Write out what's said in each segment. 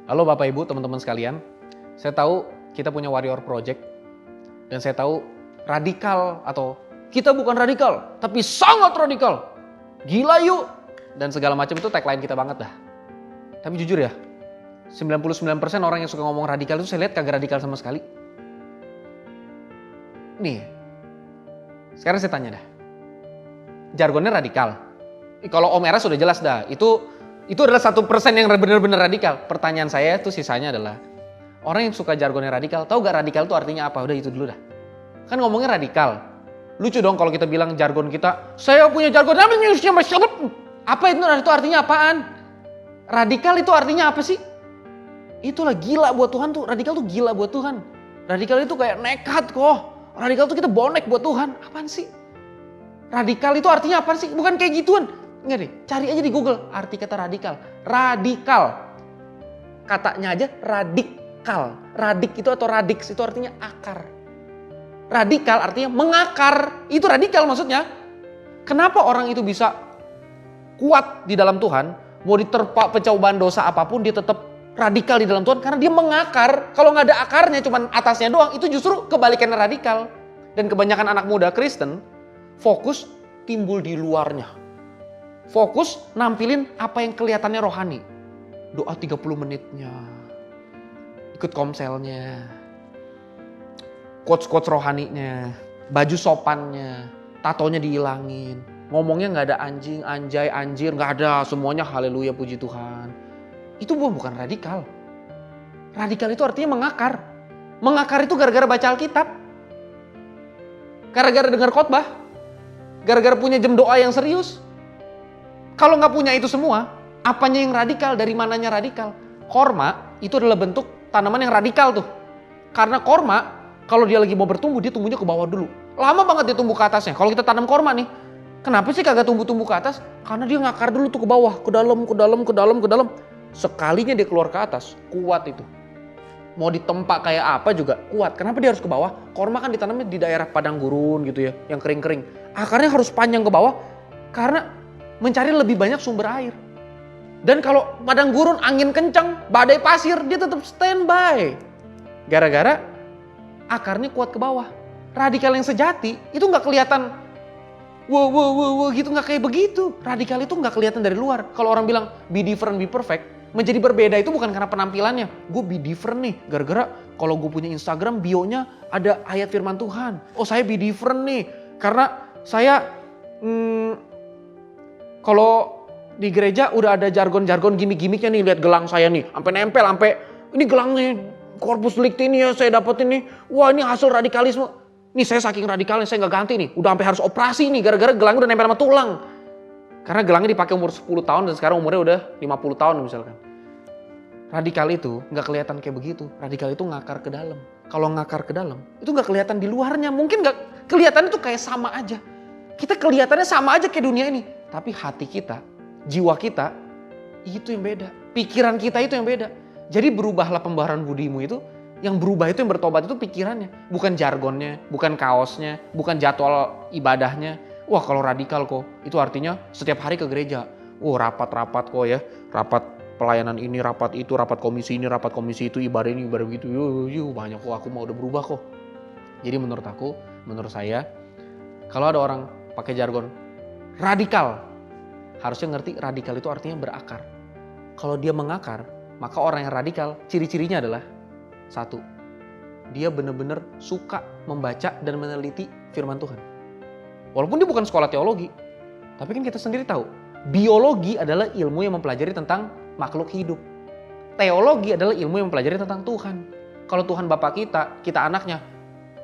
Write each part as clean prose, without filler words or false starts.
Halo Bapak Ibu, teman-teman sekalian. Saya tahu kita punya Warrior Project dan saya tahu radikal atau kita bukan radikal, tapi sangat radikal. Gila yuk! Dan segala macam itu tagline kita banget dah. Tapi jujur ya, 99% orang yang suka ngomong radikal itu saya lihat kagak radikal sama sekali. Nih, sekarang saya tanya dah. Jargonnya radikal. Kalau Om Eras sudah jelas dah, itu adalah 1% yang benar-benar radikal. Pertanyaan saya tuh sisanya adalah, orang yang suka jargonnya radikal, tahu gak radikal itu artinya apa? Udah itu dulu dah. Kan ngomongnya radikal. Lucu dong kalau kita bilang jargon kita, saya punya jargon, apa itu artinya apaan? Radikal itu artinya apa sih? Itulah gila buat Tuhan tuh, radikal tuh gila buat Tuhan. Radikal itu kayak nekat kok. Radikal tuh kita bonek buat Tuhan. Apaan sih? Radikal itu artinya apa sih? Bukan kayak gituan. Enggak deh, cari aja di Google arti kata radikal. Radikal. Katanya aja radikal. Radik itu atau radix itu artinya akar. Radikal artinya mengakar. Itu radikal maksudnya. Kenapa orang itu bisa kuat di dalam Tuhan? Mau diterpa pencobaan dosa apapun dia tetap radikal di dalam Tuhan. Karena dia mengakar. Kalau nggak ada akarnya cuman atasnya doang. Itu justru kebalikannya radikal. Dan kebanyakan anak muda Kristen fokus timbul di luarnya. Fokus nampilin apa yang kelihatannya rohani. Doa 30 menitnya. Ikut komselnya. Quotes-quotes rohaninya. Baju sopannya. Tatonya dihilangin. Ngomongnya gak ada anjing, anjay, anjir. Gak ada, semuanya haleluya puji Tuhan. Itu bukan radikal. Radikal itu artinya mengakar. Mengakar itu gara-gara baca Alkitab. Gara-gara dengar khotbah. Gara-gara punya jam doa yang serius. Kalau nggak punya itu semua, apanya yang radikal, dari mananya radikal? Korma itu adalah bentuk tanaman yang radikal tuh. Karena korma, kalau dia lagi mau bertumbuh, dia tumbuhnya ke bawah dulu. Lama banget dia tumbuh ke atasnya. Kalau kita tanam korma nih, kenapa sih kagak tumbuh-tumbuh ke atas? Karena dia ngakar dulu tuh ke bawah, ke dalam. Sekalinya dia keluar ke atas, kuat itu. Mau ditempa kayak apa juga kuat. Kenapa dia harus ke bawah? Korma kan ditanamnya di daerah padang gurun gitu ya, yang kering-kering. Akarnya harus panjang ke bawah, karena mencari lebih banyak sumber air. Dan kalau padang gurun, angin kencang, badai pasir, dia tetap standby. Gara-gara akarnya kuat ke bawah. Radikal yang sejati itu nggak kelihatan wow gitu, nggak kayak begitu. Radikal itu nggak kelihatan dari luar. Kalau orang bilang be different, be perfect, menjadi berbeda itu bukan karena penampilannya. Gue be different nih, gara-gara kalau gue punya Instagram bio-nya ada ayat firman Tuhan. Oh saya be different nih, karena saya kalau di gereja udah ada jargon-jargon gimmick-gimmicknya nih. Lihat gelang saya nih, sampai nempel, sampai ini gelangnya Corpus Delicti ini ya saya dapetin nih. Wah ini hasil radikalisme. Nih saya saking radikalnya saya nggak ganti nih. Udah sampai harus operasi nih gara-gara gelangnya udah nempel sama tulang. Karena gelangnya dipakai umur 10 tahun dan sekarang umurnya udah 50 tahun misalkan. Radikal itu nggak kelihatan kayak begitu. Radikal itu ngakar ke dalam. Kalau ngakar ke dalam itu nggak kelihatan di luarnya. Mungkin nggak kelihatannya tuh kayak sama aja. Kita kelihatannya sama aja kayak dunia ini. Tapi hati kita, jiwa kita, itu yang beda. Pikiran kita itu yang beda. Jadi berubahlah pembaharan budimu itu. Yang berubah itu, yang bertobat itu pikirannya. Bukan jargonnya, bukan kaosnya, bukan jadwal ibadahnya. Wah kalau radikal kok, itu artinya setiap hari ke gereja. Oh rapat-rapat kok ya. Rapat pelayanan ini, rapat itu, rapat komisi ini, rapat komisi itu, ibadah ini, ibadah begitu. Yuh banyak kok, aku mau udah berubah kok. Jadi menurut saya, kalau ada orang pakai jargon radikal, harusnya ngerti radikal itu artinya berakar. Kalau dia mengakar, maka orang yang radikal ciri-cirinya adalah satu, dia benar-benar suka membaca dan meneliti firman Tuhan. Walaupun dia bukan sekolah teologi, tapi kan kita sendiri tahu, biologi adalah ilmu yang mempelajari tentang makhluk hidup. Teologi adalah ilmu yang mempelajari tentang Tuhan. Kalau Tuhan Bapa kita, kita anaknya,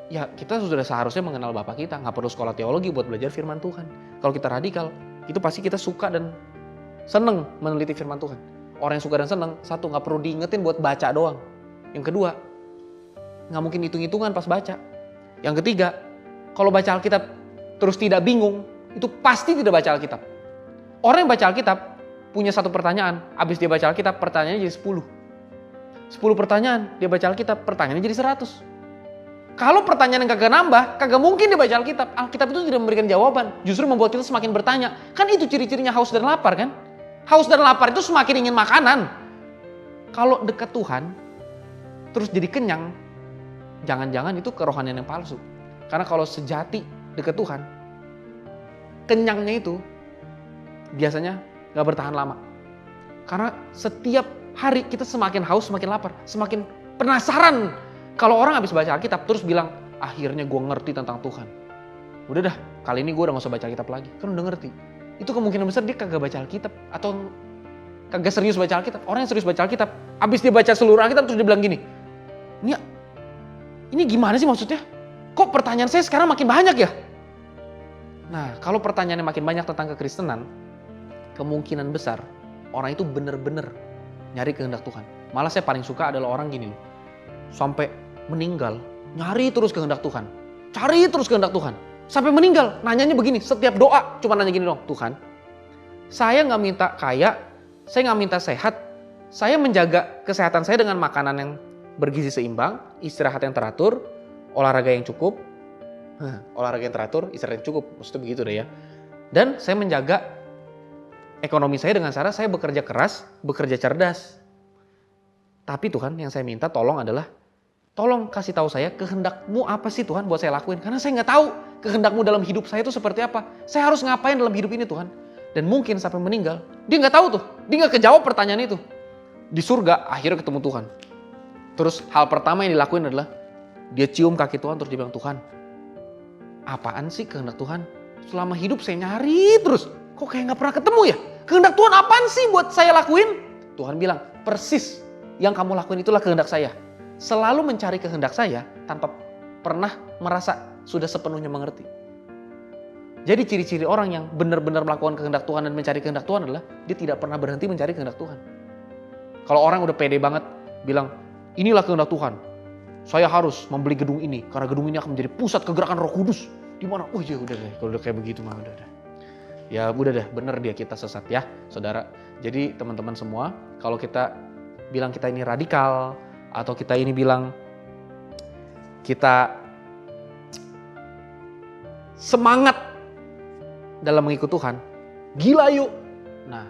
ya kita sudah seharusnya mengenal Bapa kita, nggak perlu sekolah teologi buat belajar firman Tuhan. Kalau kita radikal, itu pasti kita suka dan seneng meneliti firman Tuhan. Orang yang suka dan seneng, satu nggak perlu diingetin buat baca doang. Yang kedua, nggak mungkin hitung-hitungan pas baca. Yang ketiga, kalau baca Alkitab terus tidak bingung, itu pasti tidak baca Alkitab. Orang yang baca Alkitab punya satu pertanyaan, habis dia baca Alkitab pertanyaannya jadi 10. 10 pertanyaan, dia baca Alkitab, pertanyaannya jadi 100. Kalau pertanyaan yang kagak nambah, kagak mungkin dia baca Alkitab. Alkitab itu tidak memberikan jawaban, justru membuat kita semakin bertanya. Kan itu ciri-cirinya haus dan lapar kan? Haus dan lapar itu semakin ingin makanan. Kalau dekat Tuhan, terus jadi kenyang, jangan-jangan itu kerohanian yang palsu. Karena kalau sejati dekat Tuhan, kenyangnya itu biasanya gak bertahan lama. Karena setiap hari kita semakin haus, semakin lapar, semakin penasaran. Kalau orang habis baca Alkitab terus bilang, akhirnya gue ngerti tentang Tuhan. Udah dah, kali ini gue udah gak usah baca Alkitab lagi. Kan udah ngerti. Itu kemungkinan besar dia kagak baca Alkitab. Atau kagak serius baca Alkitab. Orang yang serius baca Alkitab, habis dia baca seluruh Alkitab terus dia bilang gini, ini gimana sih maksudnya? Kok pertanyaan saya sekarang makin banyak ya? Nah, kalau pertanyaannya makin banyak tentang kekristenan, kemungkinan besar orang itu bener-bener nyari kehendak Tuhan. Malah saya paling suka adalah orang gini loh. Sampai meninggal, nyari terus kehendak Tuhan. Cari terus kehendak Tuhan. Sampai meninggal, nanyanya begini, setiap doa cuma nanya gini dong, Tuhan, saya gak minta kaya, saya gak minta sehat, saya menjaga kesehatan saya dengan makanan yang bergizi seimbang, istirahat yang teratur, olahraga yang cukup, istirahat yang cukup, maksudnya begitu deh ya. Dan saya menjaga ekonomi saya dengan cara saya bekerja keras, bekerja cerdas. Tapi Tuhan, yang saya minta tolong adalah, tolong kasih tahu saya kehendakmu apa sih Tuhan buat saya lakuin. Karena saya nggak tahu kehendakmu dalam hidup saya itu seperti apa. Saya harus ngapain dalam hidup ini Tuhan. Dan mungkin sampai meninggal, dia nggak tahu tuh. Dia nggak kejawab pertanyaan itu. Di surga akhirnya ketemu Tuhan. Terus hal pertama yang dilakuin adalah, dia cium kaki Tuhan terus dia bilang, Tuhan, apaan sih kehendak Tuhan? Selama hidup saya nyari terus. Kok kayak nggak pernah ketemu ya? Kehendak Tuhan apaan sih buat saya lakuin? Tuhan bilang, persis yang kamu lakuin itulah kehendak saya. Selalu mencari kehendak saya tanpa pernah merasa sudah sepenuhnya mengerti. Jadi ciri-ciri orang yang benar-benar melakukan kehendak Tuhan dan mencari kehendak Tuhan adalah dia tidak pernah berhenti mencari kehendak Tuhan. Kalau orang udah pede banget bilang, inilah kehendak Tuhan. Saya harus membeli gedung ini karena gedung ini akan menjadi pusat kegerakan Roh Kudus. Di mana? Oh ya udah deh, kalau udah kayak begitu mah udah deh. Ya udah deh, bener dia kita sesat ya, saudara. Jadi teman-teman semua, kalau kita bilang kita ini radikal, atau kita ini bilang kita semangat dalam mengikut Tuhan, gila yuk. Nah,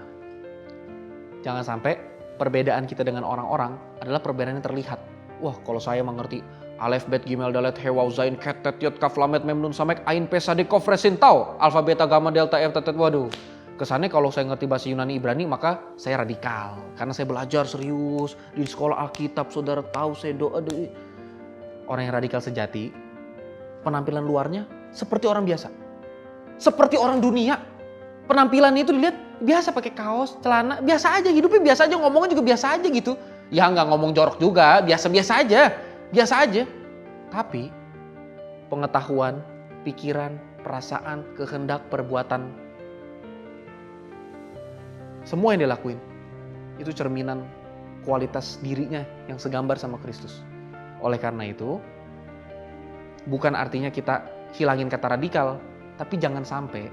jangan sampai perbedaan kita dengan orang-orang adalah perbedaan yang terlihat. Wah, kalau saya mengerti Alef, Bet, Gimel, Dalet, He, Waw, Zain, Ket, Tet, Yot, Kaf, Lamet, Mem, Nun, Samek, Ain, Pe, Sade, Kof, Resin, Tau, Alfa, Beta, Gamma, Delta, F, Tet, waduh. Kesannya kalau saya ngerti bahasa Yunani Ibrani maka saya radikal. Karena saya belajar serius di sekolah Alkitab, saudara tahu saya doa. Orang yang radikal sejati, penampilan luarnya seperti orang biasa. Seperti orang dunia. Penampilan itu dilihat biasa pakai kaos, celana, biasa aja. Hidupnya biasa aja, ngomongnya juga biasa aja gitu. Ya nggak ngomong jorok juga, biasa-biasa aja. Biasa aja. Tapi pengetahuan, pikiran, perasaan, kehendak, perbuatan, semua yang dia lakuin itu cerminan kualitas dirinya yang segambar sama Kristus. Oleh karena itu, bukan artinya kita hilangin kata radikal, tapi jangan sampai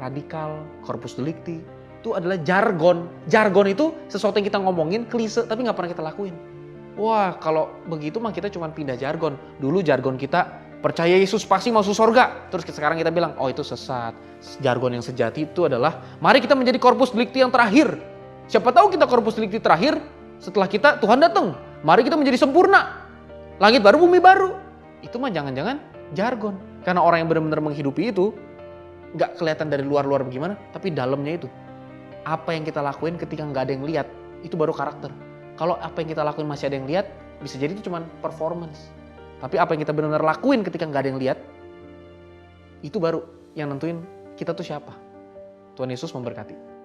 radikal, corpus delicti itu adalah jargon. Jargon itu sesuatu yang kita ngomongin, klise, tapi nggak pernah kita lakuin. Wah, kalau begitu mah kita cuma pindah jargon. Dulu jargon kita percaya Yesus pasti masuk surga. Terus sekarang kita bilang, oh itu sesat. Jargon yang sejati itu adalah, mari kita menjadi corpus delicti yang terakhir. Siapa tahu kita corpus delicti terakhir, setelah kita Tuhan datang. Mari kita menjadi sempurna. Langit baru, bumi baru. Itu mah jangan-jangan jargon. Karena orang yang benar-benar menghidupi itu, gak kelihatan dari luar-luar bagaimana, tapi dalamnya itu. Apa yang kita lakuin ketika gak ada yang lihat, itu baru karakter. Kalau apa yang kita lakuin masih ada yang lihat, bisa jadi itu cuma performance. Tapi apa yang kita benar-benar lakuin ketika gak ada yang lihat, itu baru yang nentuin kita tuh siapa. Tuhan Yesus memberkati.